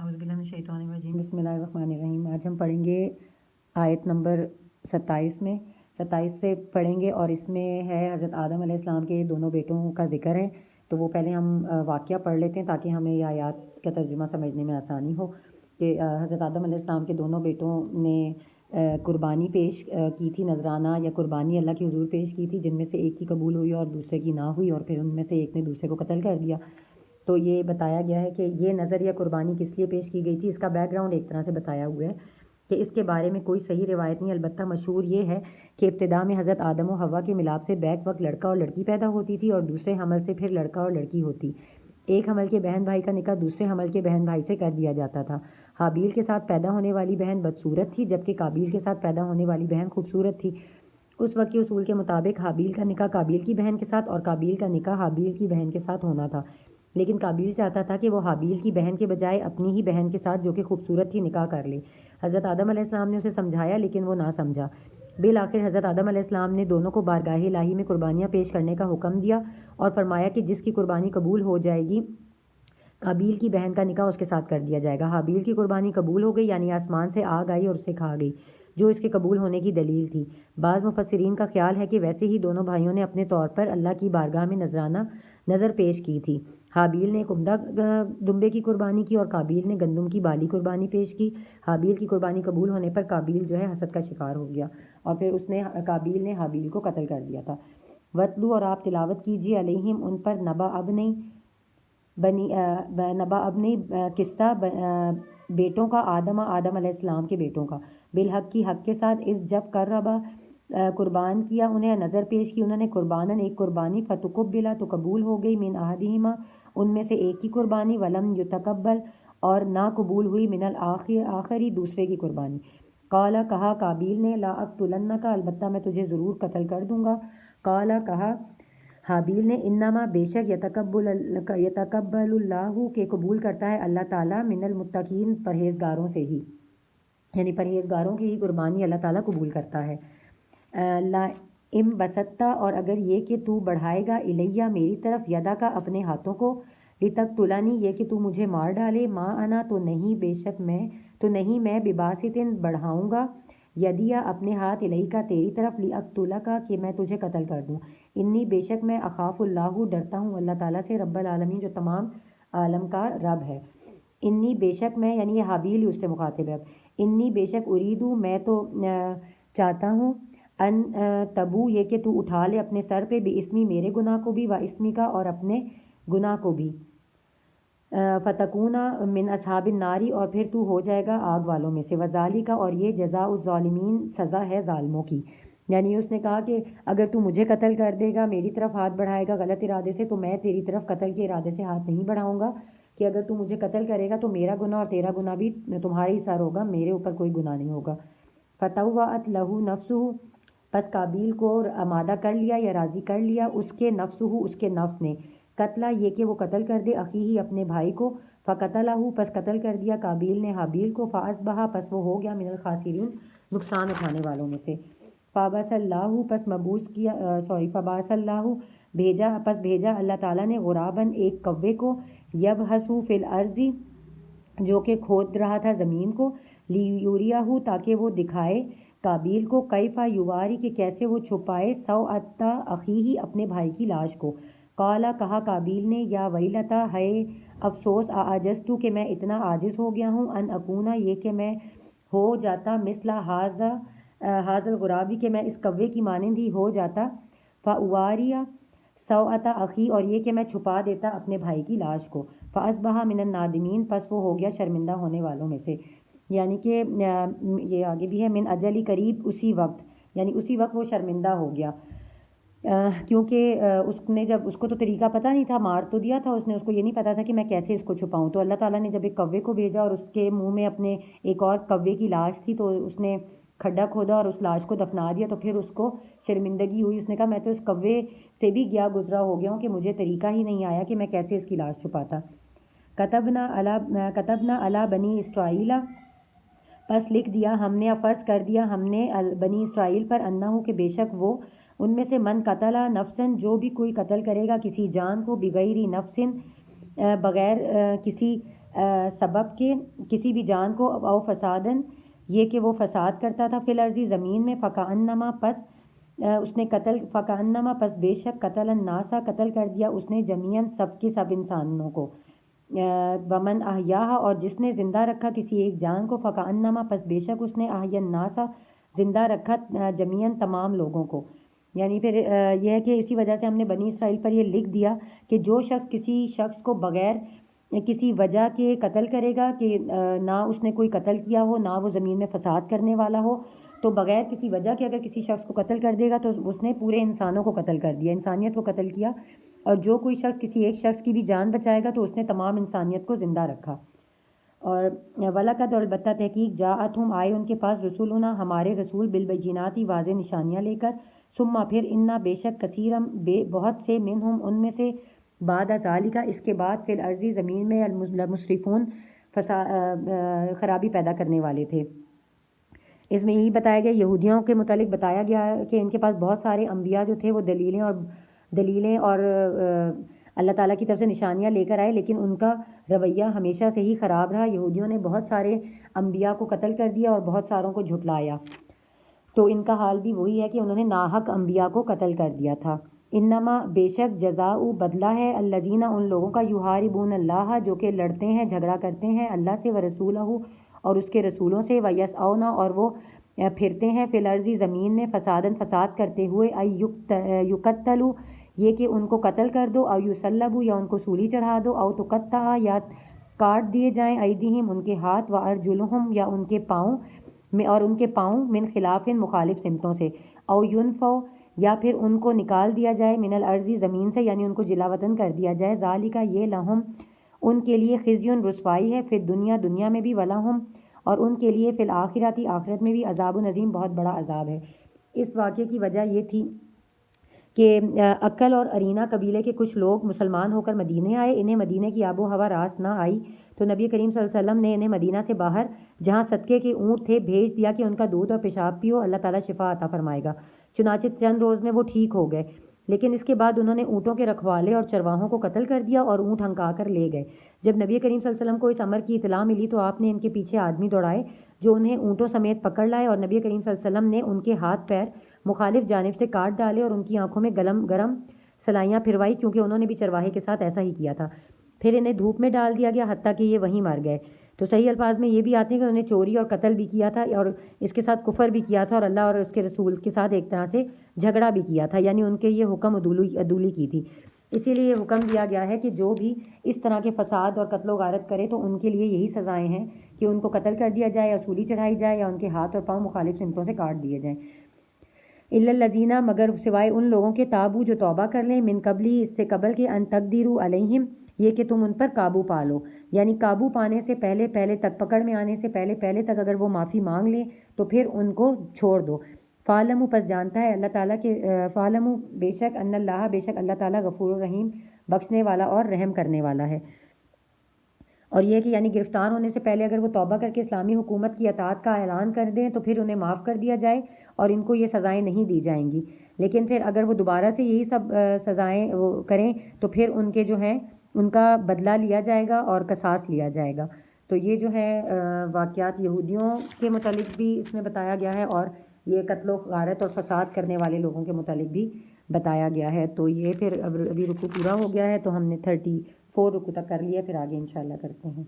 औज़ुबिल्लाहिमिनश्शैतानिर्रजीम बिस्मिल्लाहिर्रहमानिर्रहीम। आज हम पढ़ेंगे आयत नंबर 27 में 27 से पढ़ेंगे और इसमें है हज़रत आदम अलैहिस्सलाम के दोनों बेटों का ज़िक्र है। तो वो पहले हम वाक़या पढ़ लेते हैं ताकि हमें ये आयत का तर्जुमा समझने में आसानी हो कि हज़रत आदम अलैहिस्सलाम के दोनों बेटों ने कुर्बानी पेश की थी, नजराना या कुर्बानी अल्लाह की हुज़ूर पेश की थी, जिनमें से एक की कबूल हुई और दूसरे की ना हुई, और फिर उनमें से एक ने दूसरे को कत्ल कर दिया। तो ये बताया गया है कि ये नज़र या कुर्बानी किस लिए पेश की गई थी। इसका बैकग्राउंड एक तरह से बताया हुआ है कि इसके बारे में कोई सही रिवायत नहीं, अलबत्ता मशहूर ये है कि इब्तिदा में हज़रत आदम और हवा के मिलाप से बैक वक्त लड़का और लड़की पैदा होती थी और दूसरे हमल से फिर लड़का और लड़की होती। एक हमल के बहन भाई का निकाह दूसरे हमल के बहन भाई से कर दिया जाता था। हाबील के साथ पैदा होने वाली बहन बदसूरत थी, जबकि काबील के साथ पैदा होने वाली बहन खूबसूरत थी। उस वक्त के उसूल के मुताबिक हाबील का निकाह काबील की बहन के साथ और काबील का निकाह हाबील की बहन के साथ होना था, लेकिन काबील चाहता था कि वो हाबील की बहन के बजाय अपनी ही बहन के साथ, जो कि खूबसूरत थी, निकाह कर ले। हज़रत आदम अलैहिस्सलाम ने उसे समझाया, लेकिन वो ना समझा। बिल आखिर हज़रत आदम अलैहिस्सलाम ने दोनों को बारगाह इलाही में कुर्बानियाँ पेश करने का हुक्म दिया और फरमाया कि जिसकी कुर्बानी कबूल हो जाएगी, काबील की बहन का निकाह उसके साथ कर दिया जाएगा। हाबील की कुर्बानी कबूल हो गई, यानी आसमान से आग आई और उसे खा गई, जो इसके कबूल होने की दलील थी। बाज़ मुफस्सिरीन का ख्याल है कि वैसे ही दोनों भाइयों ने अपने तौर पर अल्लाह की बारगाह में नजराना नज़र पेश की थी। हाबील ने एक उम्दा दुम्बे की कुर्बानी की और काबील ने गंदम की बाली कुर्बानी पेश की। हाबील की कुर्बानी कबूल होने पर काबील जो है हसद का शिकार हो गया और फिर काबील ने हाबील को कत्ल कर दिया था। वतलू, और आप तिलावत कीजिए, अलैहिम उन पर, नबा अब नहीं किस्सा बेटों का, आदम अलैहिस्सलाम के बेटों का, बिलहक की हक के साथ, इस जब कर्रबा कुर्बान किया, उन्हें नज़र पेश की उन्होंने कुर्बानन एक कुर्बानी, फतुकुब्बिला तो कबूल हो गई, मिन अहदिहिमा उनमें से एक की कुर्बानी, वलम युतकब्बल और ना कबूल हुई, मिनल आखिरी दूसरे की कुर्बानी। काला, कहा काबील ने, ला अक़्तुलन्नका अलबत्ता मैं तुझे ज़रूर कत्ल कर दूंगा। काला, कहा हाबील ने, इन्नमा बेशक यतकब्बलुल्लाहु के कबूल करता है अल्लाह ताला, मिनल मुत्तकीन परहेज़गारों से ही, यानी परहेज़गारों की ही कुर्बानी अल्लाह ताला कबूल करता है। ला इम बसत्ता, और अगर ये कि तू बढ़ाएगा, इलैया मेरी तरफ, यदा का अपने हाथों को, लितक तुलानी ये कि तू मुझे मार डाले, माँ अना तो नहीं, बेशक मैं तो नहीं, मैं बिबासितिन बढ़ाऊँगा, यदिया अपने हाथ, इलही का तेरी तरफ, लिअक्तुला का कि मैं तुझे कत्ल कर दूँ। इन्नी बेशक मैं, अखाफुल्लाहु डरता हूँ अल्लाह ताला से, रब्बल आलमीन जो तमाम आलम का रब है। इन्नी बेशक मैं, यानी ये हाबील ही उससे मुखातिब है। इन्नी बेशक उरीदू मैं तो चाहता हूँ, अन तबू ये कि तू उठा ले अपने सर पे, बेइस्मी मेरे गुनाह को भी, व इस्मी का और अपने गुनाह को भी, फ़तकूना मिन अस्हाबिन नारी और फिर तू हो जाएगा आग वालों में से, वज़ाली का और ये जज़ाउज़ ज़ालिमीन सज़ा है ज़ालिमों की। यानी उसने कहा कि अगर तू मुझे कत्ल कर देगा, मेरी तरफ हाथ बढ़ाएगा गलत इरादे से, तो मैं तेरी तरफ कत्ल के इरादे से हाथ नहीं बढ़ाऊँगा, कि अगर तू मुझे कत्ल करेगा तो मेरा गुनाह और तेरा गुनाह भी तुम्हारे ही सर होगा, मेरे ऊपर कोई गुनाह नहीं होगा। फ़तव्वअत लहू नफ्सुहु, बस काबील को आमादा कर लिया या राज़ी कर लिया उसके, नफ्सुहु उसके नफ्स ने, कत्ला ये कि वो कत्ल कर दे, अखी ही अपने भाई को, फ़क़तलहु पस कत्ल कर दिया काबील ने हाबील को, फ़अस्बहा पस वो हो गया, मिनल खासिरीन नुकसान उठाने वालों में से। फ़बअसल्लाहु पस मबूस किया फ़बासल्लाहु भेजा पस भेजा अल्लाह ताला ने, गुराबन एक कव्वे को, यबहसु फिल अर्ज़ी जो कि खोद रहा था ज़मीन को, लियूरियाहु ताकि वो दिखाए काबील को, कैफा युवारी कि कैसे वो छुपाए, सौअत्ता अखीही अपने भाई की लाश को। काला, कहा काबील ने, या वैलता है अफसोस, आजस्तु कि मैं इतना आजिज़ हो गया हूँ, अन अकूना ये कि मैं हो जाता, मिसला हाज़ल गुराबी कि मैं इस कव्वे की मानंद ही हो जाता, फ़उवारिया सौअता अखी और ये कि मैं छुपा देता अपने भाई की लाश को, फ़अस्बहा मिनन नादिमीन पस वो हो गया शर्मिंदा होने वालों में से। यानी कि ये आगे भी है, मिन अजली करीब उसी वक्त, यानी उसी वक्त वो शर्मिंदा हो गया, क्योंकि उसने जब उसको तो तरीका पता नहीं था, मार तो दिया था उसने, उसको ये नहीं पता था कि मैं कैसे इसको छुपाऊं। तो अल्लाह ताला ने जब एक कव्वे को भेजा और उसके मुंह में अपने एक और कव्वे की लाश थी, तो उसने खड्डा खोदा और उस लाश को दफना दिया, तो फिर उसको शर्मिंदगी हुई। उसने कहा मैं तो इस कव्वे से भी गया गुजरा हो गया हूँ कि मुझे तरीका ही नहीं आया कि मैं कैसे इसकी लाश छुपाता। कतबना अला बनी इसराइला बस लिख दिया हमने या फ़र्ज़ कर दिया हमने बनी इसराइल पर, अन्नहु के बेशक वो, उनमें से मन कतला नफ्सन जो भी कोई कत्ल करेगा किसी जान को, बिगैरी नफ्सिन बग़ैर किसी سبب کے کسی بھی جان کو او فسادن یہ کہ وہ فساد کرتا تھا فی الارض زمین میں فکأنما پس اس نے قتل فکأنما پس بے شک قتل الناسا قتل کر دیا اس نے جمیعاً سب کے سب انسانوں کو ومن احیاہا اور جس نے زندہ رکھا کسی ایک جان کو فکأنما پس بے شک اس نے احیا الناسا زندہ رکھا جمیعاً تمام لوگوں کو. یعنی پھر یہ ہے کہ اسی وجہ سے ہم نے بنی اسرائیل پر یہ لکھ دیا کہ جو شخص کسی شخص کو بغیر کسی وجہ کے قتل کرے گا کہ نہ اس نے کوئی قتل کیا ہو نہ وہ زمین میں فساد کرنے والا ہو تو بغیر کسی وجہ کے اگر کسی شخص کو قتل کر دے گا تو اس نے پورے انسانوں کو قتل کر دیا, انسانیت کو قتل کیا. اور جو کوئی شخص کسی ایک شخص کی بھی جان بچائے گا تو اس نے تمام انسانیت کو زندہ رکھا. اور وَلَقَدْ اور البتہ تحقیق جاءتہم آئے ان کے پاس رسولنا ہمارے رسول بالبیناتی واضح نشانیاں لے کر ثم پھر انا بے شک کثیرم بہت سے منہم ان میں سے بعد ذالک اس کے بعد فی الارض زمین میں المسرفون خرابی پیدا کرنے والے تھے. اس میں یہی بتایا گیا یہودیوں کے متعلق بتایا گیا کہ ان کے پاس بہت سارے انبیاء جو تھے وہ دلیلیں اور اللہ تعالیٰ کی طرف سے نشانیاں لے کر آئے لیکن ان کا رویہ ہمیشہ سے ہی خراب رہا. یہودیوں نے بہت سارے انبیاء کو قتل کر دیا اور بہت ساروں کو جھٹلایا. تو ان کا حال بھی وہی ہے کہ انہوں نے ناحق انبیاء کو قتل کر دیا تھا. انما بے شک جزاء بدلہ ہے الذین ان لوگوں کا یحاربون اللہ جو کہ لڑتے ہیں جھگڑا کرتے ہیں اللہ سے ورسولہ اور اس کے رسولوں سے ویسعون اور وہ پھرتے ہیں فی الارض زمین میں فسادن فساد کرتے ہوئے یقتلوا یہ کہ ان کو قتل کر دو او یصلبوا یا ان کو سولی چڑھا دو او تقطع یا کاٹ دیے جائیں ایدیہم ان کے ہاتھ وارجلہم یا ان کے پاؤں اور ان کے پاؤں من خلاف مخالف سمتوں سے او ینفوا یا پھر ان کو نکال دیا جائے من الارض زمین سے یعنی ان کو جلا وطن کر دیا جائے. ذالک یہ لہم ان کے لیے خزی رسوائی ہے فی دنیا میں بھی ولہم اور ان کے لیے فی الآخرۃ آخرت میں بھی عذاب عظیم بہت بڑا عذاب ہے. اس واقعے کی وجہ یہ تھی کہ عقل اور ارینا قبیلے کے کچھ لوگ مسلمان ہو کر مدینے آئے. انہیں مدینے کی آب و ہوا راس نہ آئی تو نبی کریم صلی اللہ علیہ وسلم نے انہیں مدینہ سے باہر جہاں صدقے کے اونٹ تھے بھیج دیا کہ ان کا دودھ اور پیشاب پیو اللہ تعالیٰ شفا عطا فرمائے گا. چنانچہ چند روز میں وہ ٹھیک ہو گئے لیکن اس کے بعد انہوں نے اونٹوں کے رکھوالے اور چرواہوں کو قتل کر دیا اور اونٹ ہنکا کر لے گئے. جب نبی کریم صلی اللہ علیہ وسلم کو اس امر کی اطلاع ملی تو آپ نے ان کے پیچھے آدمی دوڑائے جو انہیں اونٹوں سمیت پکڑ لائے اور نبی کریم صلی اللہ علیہ وسلم نے ان کے ہاتھ پیر مخالف جانب سے کاٹ ڈالے اور ان کی آنکھوں میں گرم سلائیاں پھروائی کیونکہ انہوں نے بھی چرواہے کے ساتھ ایسا ہی کیا تھا. پھر انہیں دھوپ میں ڈال دیا گیا حتیٰ کہ یہ وہیں مر گئے. تو صحیح الفاظ میں یہ بھی آتے ہیں کہ انہوں نے چوری اور قتل بھی کیا تھا اور اس کے ساتھ کفر بھی کیا تھا اور اللہ اور اس کے رسول کے ساتھ ایک طرح سے جھگڑا بھی کیا تھا یعنی ان کے یہ حکم عدولی کی تھی. اسی لیے یہ حکم دیا گیا ہے کہ جو بھی اس طرح کے فساد اور قتل و غارت کرے تو ان کے لیے یہی سزائیں ہیں کہ ان کو قتل کر دیا جائے یا سولی چڑھائی جائے یا ان کے ہاتھ اور پاؤں مخالف سمتوں سے کاٹ دیے جائیں. الا الذین مگر سوائے ان لوگوں کے تابو جو توبہ کر لیں من قبلی اس سے قبل کے ان تقدیروا علیہم یہ کہ تم ان پر قابو پا لو یعنی قابو پانے سے پہلے تک پکڑ میں آنے سے پہلے تک اگر وہ معافی مانگ لیں تو پھر ان کو چھوڑ دو. فعلموا پس جانتا ہے اللہ تعالیٰ کہ فعلموا بے شک ان اللہ بے شک اللہ تعالیٰ غفور الرحیم بخشنے والا اور رحم کرنے والا ہے. اور یہ کہ یعنی گرفتار ہونے سے پہلے اگر وہ توبہ کر کے اسلامی حکومت کی اطاعت کا اعلان کر دیں تو پھر انہیں معاف کر دیا جائے اور ان کو یہ سزائیں نہیں دی جائیں گی. لیکن پھر اگر وہ دوبارہ سے یہی سب سزائیں وہ کریں تو پھر ان کے جو ہیں ان کا بدلہ لیا جائے گا اور قصاص لیا جائے گا. تو یہ جو ہے واقعات یہودیوں کے متعلق بھی اس میں بتایا گیا ہے اور یہ قتل و غارت اور فساد کرنے والے لوگوں کے متعلق بھی بتایا گیا ہے. تو یہ پھر ابھی رکوع پورا ہو گیا ہے تو ہم نے 34 رکوع تک کر لیا پھر آگے انشاءاللہ کرتے ہیں.